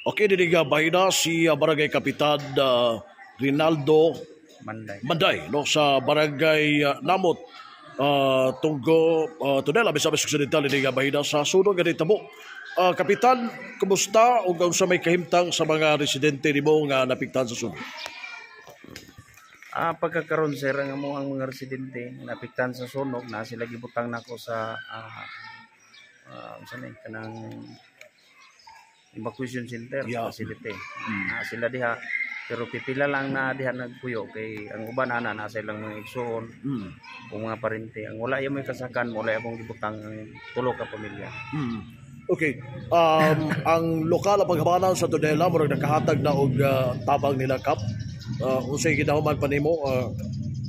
Okay, diniga bahida si Barangay Kapitan Rinaldo Manday no sa Barangay Namot tunggo tunay labis sa Occidental diniga bahida sa sunod nga ditabo. Kapitan, kumusta ug unsa may kahimtang sa mga residente nimo nga napiktan sa sunog? Pagkakaroon sir ang mga residente napiktan sa sunog na sila gibutang nako sa kanang evacuation center facility. Sila diha pero pipila lang na diha nagpuyo kay ang uban ana na sa ilang mga igsoon kung mga parente ang wala yung may kasakan wala akong gibutang ang tulo ka pamilya. Okay. Ang lokal na paghabanan sa Tudela murag nakahatag na og tabang nila kap. Unsay ginahuman pa nimo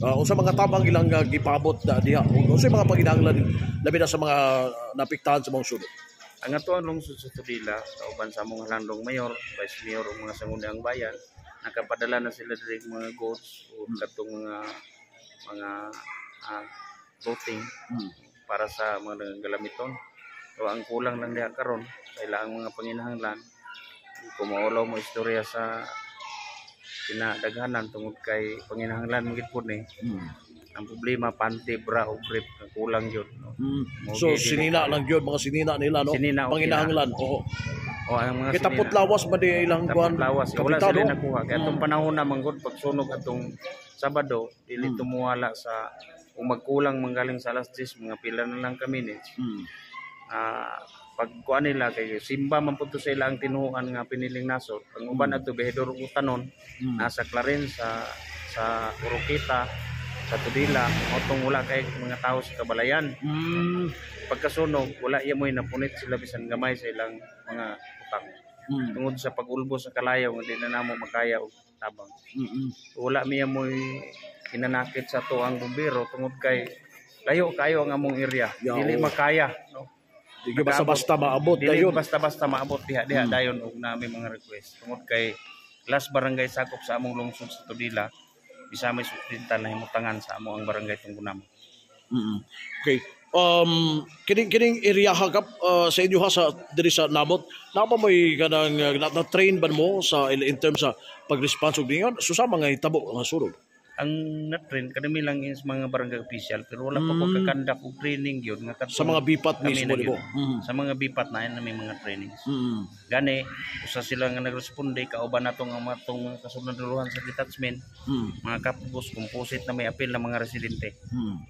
unsa mga tabang ilang gipabot na diha? Unsay mga panginahanglan labi na sa mga napiktahan sa mga sunog? Ang atuang lungsod sa Tudela, kauban sa among landong mayor, vice mayor ug mga sangguniang bayan, nakapadala na sila diri mga goods o katong mga voting para sa mga galamiton. So ang kulang lang diha karon kailangan mga panginahanglan kung maulaw mo istorya sa kinadaghanan tungod kay panginahanglan mo gid pud ni. Ang problema panty bra o grip kulang yun no? So sinina lang yun mga sinina nila no panginahanglan oo ang mga kitapot lawas ba di ilang kuan lawas wala sila nakuha kay atong panahon na manggod pagsunog atong Sabado dili tumuwala sa kung magkulang manggaling sa alas 10 mga pila na lang ka minutes pagkuan nila kay simba man pud sa ilang tinuan nga piniling nasod ang uban adto behedor utanon nasa Clarence sa Oroqueta sa Tudela otong wala kay mga tao sa kabalayan. Pagkasunog wala iya moy napunit sila bisan gamay sa ilang mga utang. Tungod sa pag-ulbo sa kalayaw nga di na namo makaya og tabang. Wala miya moy kinanakit sa tuang bumbero tungod kay layo kayo ang among area. Dili makaya no. Dili basta-basta maabot dayon. Basta-basta maabot diha dayon og nami mga request tungod kay last barangay sakop sa among lungsod sa Tudela bisa may sustentan na himutangan sa amo ang barangay Tunggunam. Okay. Kining area hagap sa inyo ha sa diri sa Namot na pa may kanang na-train ba mo sa in terms sa pag-response og dingon susama nga hitabo nga sunog? Ang na-train kadami lang is mga barangay official pero wala pa ko kakandak og training gyud nga sa mga bipat mismo nimo. Sa mga bipat na may mga trainings. Gani usa sila nga nagresponde kauban natong mga kasunod-duruhan sa detachment mga kapugos composite na may apil na mga residente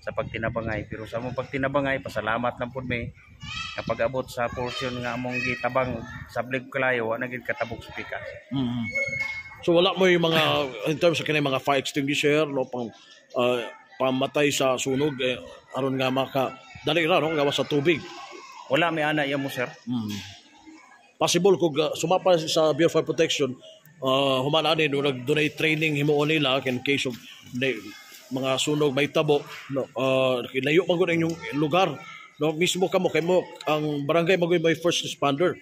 sa pagtinabangay pero sa among pagtinabangay pasalamat lang pud may kapag abot sa portion nga among gitabang sa blig kalayo wa na gid katabok sa pikas. So wala mo yung mga in terms sa kanay mga fire extinguisher no pang pamatay sa sunog aron nga maka dali ra no gawas sa tubig. Wala may ana iya mo sir. Possible kung sumapa sa Bureau of Fire Protection human ani no nag-donate training himuon nila in case of mga sunog may tabo no layo man gud inyong lugar no mismo kamo kay mo ang barangay magoy may first responder.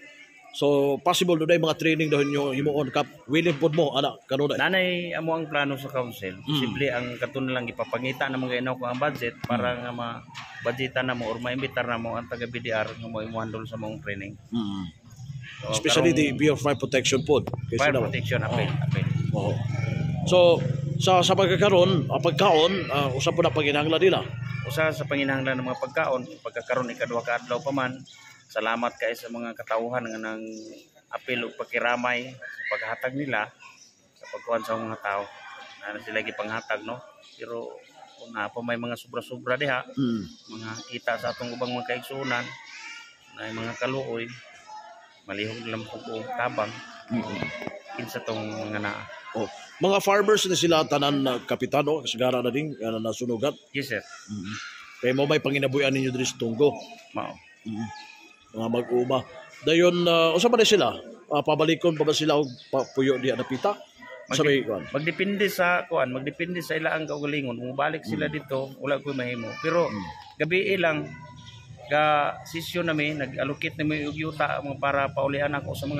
So possible do mga training daw nyo himuon kap willing pod mo ana kanunay. Nanay amo ang plano sa council. Simple ang katun lang ipapangita na mga inaw ko ang budget para nga ma-budgetan na mo or maimbitar na mo ang taga BDR nga mo i-handle sa mong training. So, especially the Bureau of Fire Protection pod. Fire protection apel. So sa pagkakaroon pagkaon usa po na panginahanglan nila. Usa sa panginahanglan ng mga pagkaon pagkakaroon ikaduha ka adlaw pa man. Salamat kay sa mga katauhan nga nang apil o pagkiramay sa paghatag nila sa pagkuhan sa mga tao. Na sila gipanghatag no. Pero kung na pa may mga sobra-sobra diha, mga kita sa atong ubang mga kaigsuonan, na mga kaluoy, malihog lang po tabang. Kinsa tong mga naa. Mga farmers na sila tanan kapitano kasagara na ding nasunugan. Yes sir. Kay mo may panginabuyan ninyo diri sa Tunggo. Mao. Mga mag-uma. Dayon usa man sila? Pabalikon pa ba sila og puyo diha napita? Magdepende sa kuan, magdepende sa ila ang kaugalingon. Mubalik sila dito, wala ko mahimo. Pero gabi lang ga session nami nag-allocate nami og yuta para paulian ako sa mga